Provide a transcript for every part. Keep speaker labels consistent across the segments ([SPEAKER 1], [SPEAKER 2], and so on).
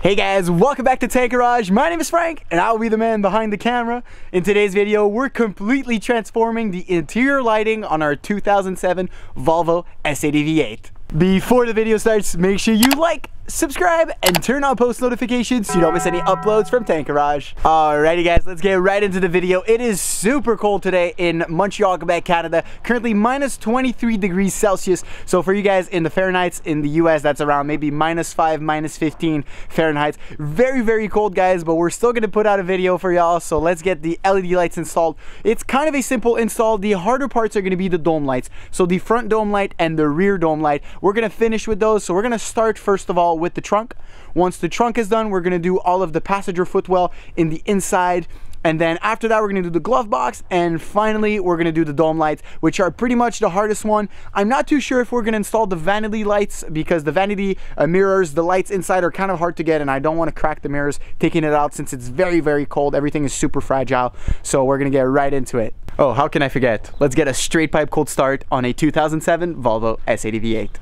[SPEAKER 1] Hey guys, welcome back to Tank Garage. My name is Frank and I will be the man behind the camera. In today's video, we're completely transforming the interior lighting on our 2007 Volvo S80 V8. Before the video starts, make sure you like, subscribe, and turn on post notifications so you don't miss any uploads from Tank Garage. Alrighty guys, let's get right into the video. It is super cold today in Montreal, Quebec, Canada. Currently minus 23 degrees Celsius. So for you guys in the Fahrenheit in the US, that's around maybe -5, -15 Fahrenheit. Very, very cold guys, but we're still gonna put out a video for y'all. So let's get the LED lights installed. It's kind of a simple install. The harder parts are gonna be the dome lights. So the front dome light and the rear dome light. We're gonna finish with those. So we're gonna start first of all with the trunk. Once the trunk is done, we're gonna do all of the passenger footwell in the inside, and then after that we're gonna do the glove box, and finally we're gonna do the dome lights, which are pretty much the hardest one. I'm not too sure if we're gonna install the vanity lights because the vanity mirrors, the lights inside are kind of hard to get, and I don't want to crack the mirrors taking it out since it's very, very cold. Everything is super fragile, so we're gonna get right into it. Oh, how can I forget? Let's get a straight pipe cold start on a 2007 Volvo S80 V8.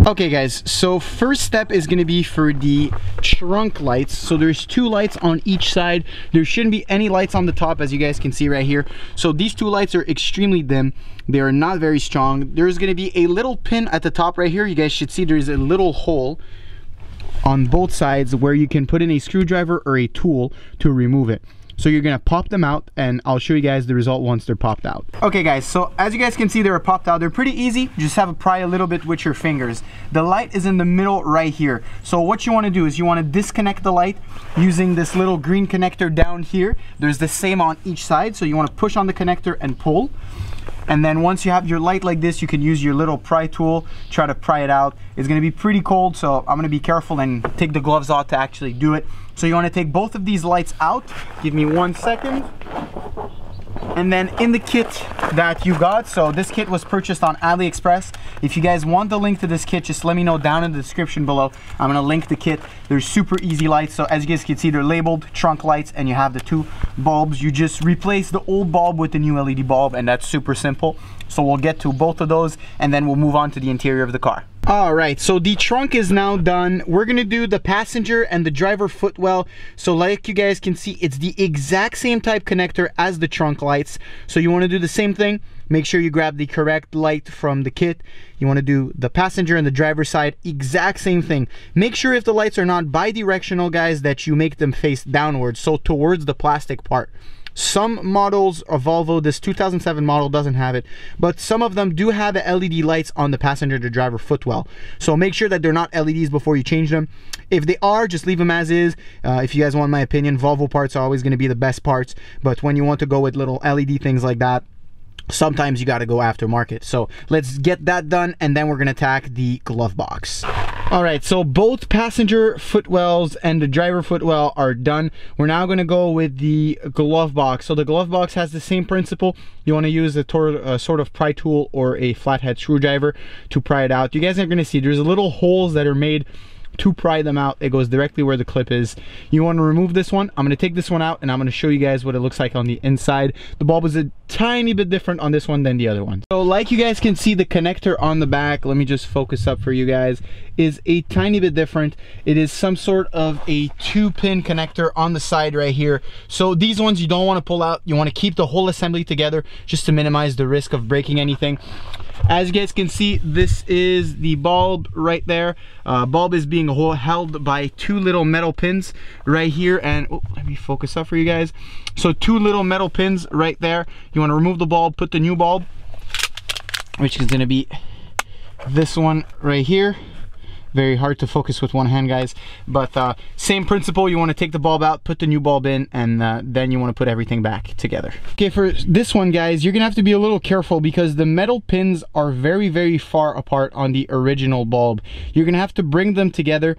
[SPEAKER 1] Okay guys, so first step is going to be for the trunk lights. So there's two lights on each side. There shouldn't be any lights on the top, as you guys can see right here. So these two lights are extremely dim. They are not very strong. There's going to be a little pin at the top right here. You guys should see there's a little hole on both sides where you can put in a screwdriver or a tool to remove it. So you're gonna pop them out, and I'll show you guys the result once they're popped out. Okay guys, so as you guys can see, they're popped out. They're pretty easy. You just have to pry a little bit with your fingers. The light is in the middle right here. So what you wanna do is you wanna disconnect the light using this little green connector down here. There's the same on each side. So you wanna push on the connector and pull. And then once you have your light like this, you can use your little pry tool, try to pry it out. It's gonna be pretty cold, so I'm gonna be careful and take the gloves off to actually do it. So you wanna take both of these lights out. Give me 1 second. And then in the kit that you got, so this kit was purchased on AliExpress. If you guys want the link to this kit, just let me know down in the description below. I'm gonna link the kit. They're super easy lights. So as you guys can see, they're labeled trunk lights, and you have the two bulbs. You just replace the old bulb with the new LED bulb, and that's super simple. So we'll get to both of those, and then we'll move on to the interior of the car. All right, so the trunk is now done. We're gonna do the passenger and the driver footwell. So like you guys can see, it's the exact same type connector as the trunk lights. So you wanna do the same thing. Make sure you grab the correct light from the kit. You wanna do the passenger and the driver side, exact same thing. Make sure if the lights are not bi-directional, guys, that you make them face downwards, so towards the plastic part. Some models of Volvo, this 2007 model doesn't have it, but some of them do have LED lights on the passenger to driver footwell. So make sure that they're not LEDs before you change them. If they are, just leave them as is. If you guys want my opinion, Volvo parts are always going to be the best parts, but when you want to go with little LED things like that, sometimes you got to go aftermarket. So let's get that done, and then we're going to attack the glove box. All right, so both passenger footwells and the driver footwell are done. We're now going to go with the glove box. So the glove box has the same principle. You want to use a sort of pry tool or a flathead screwdriver to pry it out. You guys are going to see there's little holes that are made to pry them out. It goes directly where the clip is. You want to remove this one. I'm going to take this one out, and I'm going to show you guys what it looks like on the inside. The bulb is a tiny bit different on this one than the other one. So like you guys can see, the connector on the back, let me just focus up for you guys, is a tiny bit different. It is some sort of a 2-pin connector on the side right here. So these ones you don't want to pull out. You want to keep the whole assembly together just to minimize the risk of breaking anything. As you guys can see, this is the bulb right there. Bulb is being held by two little metal pins right here, and oh, let me focus up for you guys. So two little metal pins right there. You want to remove the bulb, put the new bulb, which is going to be this one right here. Very hard to focus with one hand, guys, but same principle. You want to take the bulb out, put the new bulb in, and then you want to put everything back together. Okay, for this one, guys, you're gonna have to be a little careful because the metal pins are very, very far apart on the original bulb. You're gonna have to bring them together,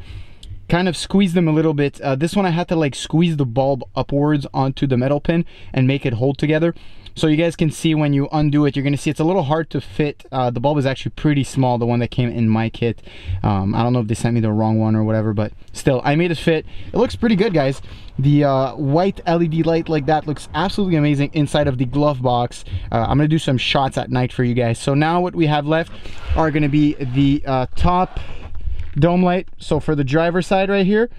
[SPEAKER 1] kind of squeeze them a little bit. This one I had to like squeeze the bulb upwards onto the metal pin and make it hold together. So you guys can see when you undo it, you're gonna see it's a little hard to fit. The bulb is actually pretty small, the one that came in my kit. I don't know if they sent me the wrong one or whatever, but still, I made it fit. It looks pretty good, guys. The white LED light like that looks absolutely amazing inside of the glove box. I'm gonna do some shots at night for you guys. So now what we have left are gonna be the top dome light, so for the driver's side right here,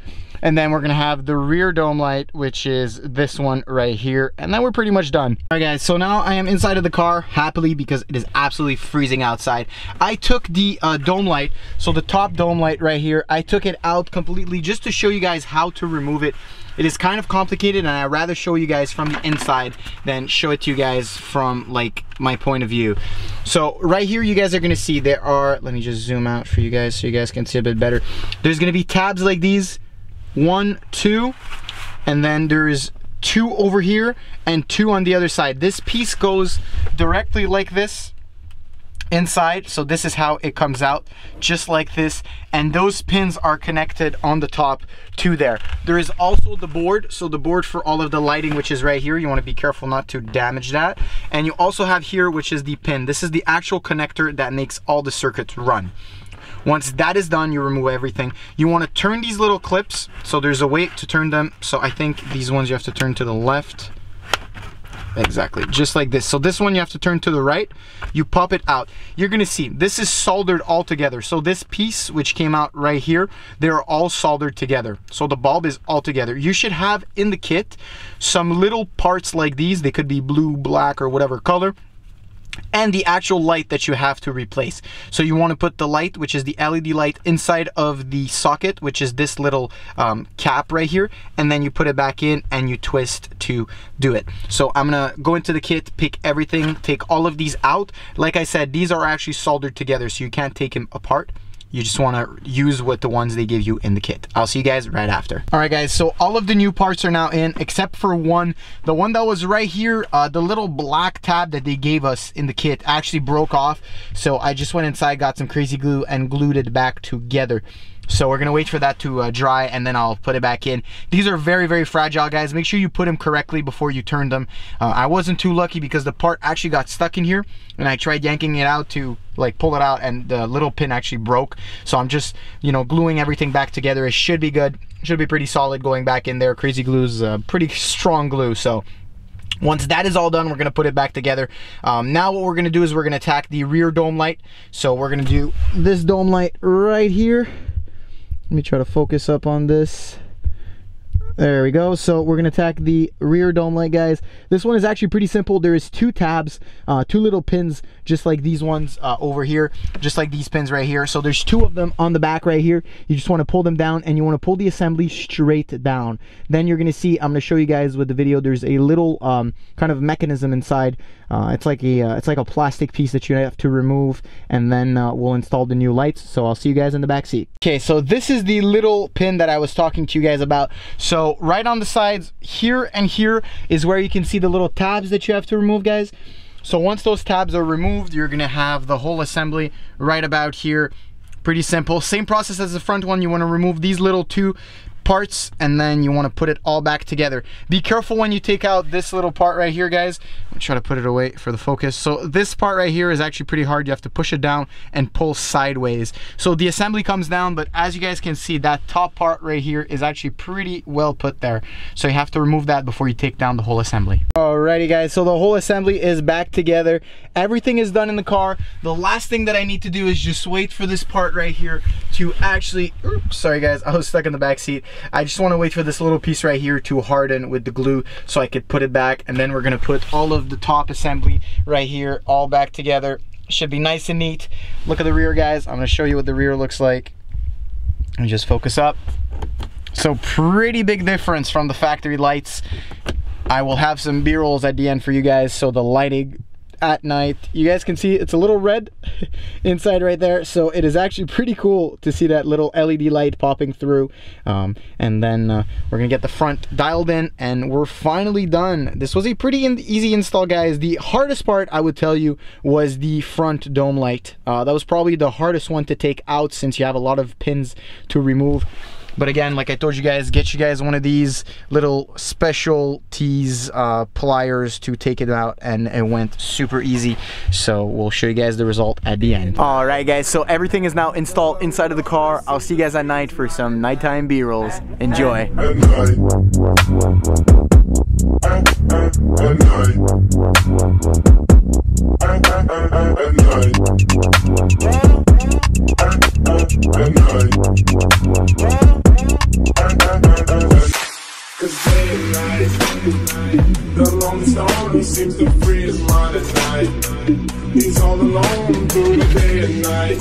[SPEAKER 1] and then we're gonna have the rear dome light, which is this one right here, and then we're pretty much done. All right guys, so now I am inside of the car happily because it is absolutely freezing outside. I took the dome light, so the top dome light right here, I took it out completely just to show you guys how to remove it. It is kind of complicated, and I'd rather show you guys from the inside than show it to you guys from like my point of view. So right here you guys are gonna see there are, let me just zoom out for you guys so you guys can see a bit better. There's gonna be tabs like these, 1, 2, and then there's 2 over here and 2 on the other side. This piece goes directly like this inside, so this is how it comes out, just like this, and those pins are connected on the top to there. There is also the board, so the board for all of the lighting, which is right here. You want to be careful not to damage that. And you also have here, which is the pin. This is the actual connector that makes all the circuits run. Once that is done, you remove everything. You want to turn these little clips, so there's a way to turn them. So I think these ones you have to turn to the left. Exactly, just like this. So this one you have to turn to the right, you pop it out. You're gonna see this is soldered all together. So this piece which came out right here, they're all soldered together. So the bulb is all together. You should have in the kit some little parts like these. They could be blue, black, or whatever color, and the actual light that you have to replace. So you want to put the light, which is the LED light, inside of the socket, which is this little cap right here, and then you put it back in and you twist to do it. So I'm gonna go into the kit, pick everything, take all of these out. Like I said, these are actually soldered together, so you can't take them apart. You just want to use with the ones they give you in the kit. I'll see you guys right after. All right guys, so all of the new parts are now in except for one. The one that was right here, the little black tab that they gave us in the kit actually broke off. So I just went inside, got some crazy glue and glued it back together. So we're gonna wait for that to dry, and then I'll put it back in. These are very, very fragile, guys. Make sure you put them correctly before you turn them. I wasn't too lucky because the part actually got stuck in here, and I tried yanking it out to like pull it out, and the little pin actually broke. So I'm just, you know, gluing everything back together. It should be good. It should be pretty solid going back in there. Crazy glue is pretty strong glue, so once that is all done, we're gonna put it back together. Now what we're gonna do is we're gonna attack the rear dome light. So we're gonna do this dome light right here. Let me try to focus up on this. There we go. So we're gonna attack the rear dome light, guys. This one is actually pretty simple. There is 2 tabs, 2 little pins, just like these ones over here, just like these pins right here. So there's 2 of them on the back right here. You just want to pull them down, and you want to pull the assembly straight down. Then you're gonna see, I'm gonna show you guys with the video, there's a little kind of mechanism inside. It's like a plastic piece that you have to remove, and then we'll install the new lights. So I'll see you guys in the back seat. Okay, so this is the little pin that I was talking to you guys about. So right on the sides here and here is where you can see the little tabs that you have to remove, guys. So once those tabs are removed, you're gonna have the whole assembly right about here. Pretty simple. Same process as the front one. You want to remove these little 2 parts, and then you want to put it all back together. Be careful when you take out this little part right here, guys. I'm try to put it away for the focus. So this part right here is actually pretty hard. You have to push it down and pull sideways. So the assembly comes down, but as you guys can see, that top part right here is actually pretty well put there. So you have to remove that before you take down the whole assembly. Alrighty guys, so the whole assembly is back together. Everything is done in the car. The last thing that I need to do is just wait for this part right here to actually, oops, sorry guys, I was stuck in the back seat. I just want to wait for this little piece right here to harden with the glue so I could put it back, and then we're going to put all of the top assembly right here all back together. Should be nice and neat. Look at the rear, guys. I'm going to show you what the rear looks like. And just focus up. So pretty big difference from the factory lights. I will have some B-rolls at the end for you guys, so the lighting at night, you guys can see it's a little red inside right there, so it is actually pretty cool to see that little LED light popping through. And then we're gonna get the front dialed in, and we're finally done. This was a pretty easy install, guys. The hardest part, I would tell you, was the front dome light. That was probably the hardest one to take out, since you have a lot of pins to remove. But again, like I told you guys, get you guys one of these little specialties pliers to take it out, and it went super easy. So we'll show you guys the result at the end. All right, guys, so everything is now installed inside of the car. I'll see you guys at night for some nighttime B-rolls. Enjoy.
[SPEAKER 2] Cause day and night, the longest loner seems to free his mind at night. He's all alone through the day and night.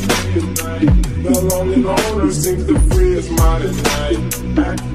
[SPEAKER 2] The lonely loner seems to free his mind at night.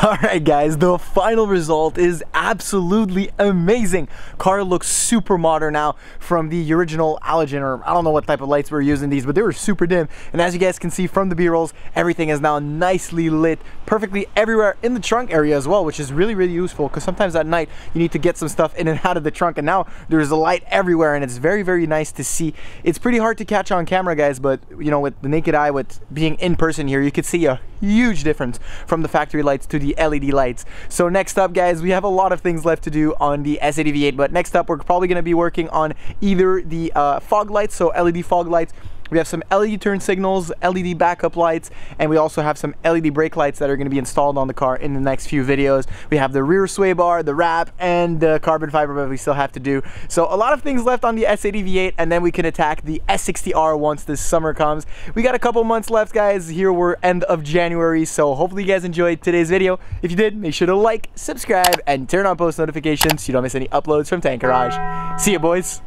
[SPEAKER 1] Alright guys, the final result is absolutely amazing. Car looks super modern now from the original halogen, or I don't know what type of lights we're using these, but they were super dim. And as you guys can see from the B-rolls, everything is now nicely lit perfectly everywhere in the trunk area as well, which is really, really useful because sometimes at night you need to get some stuff in and out of the trunk, and now there's a light everywhere and it's very, very nice to see. It's pretty hard to catch on camera, guys, but you know, with the naked eye, with being in person here, you could see a huge difference from the factory lights to the LED lights. So next up, guys, we have a lot of things left to do on the S80 V8, but next up we're probably going to be working on either the fog lights, so LED fog lights. We have some LED turn signals, LED backup lights, and we also have some LED brake lights that are going to be installed on the car in the next few videos. We have the rear sway bar, the wrap, and the carbon fiber that we still have to do. So a lot of things left on the S80 V8, and then we can attack the S60R once this summer comes. We got a couple months left, guys. Here we're end of January, so hopefully you guys enjoyed today's video. If you did, make sure to like, subscribe, and turn on post notifications so you don't miss any uploads from Tank Garage. See ya, boys.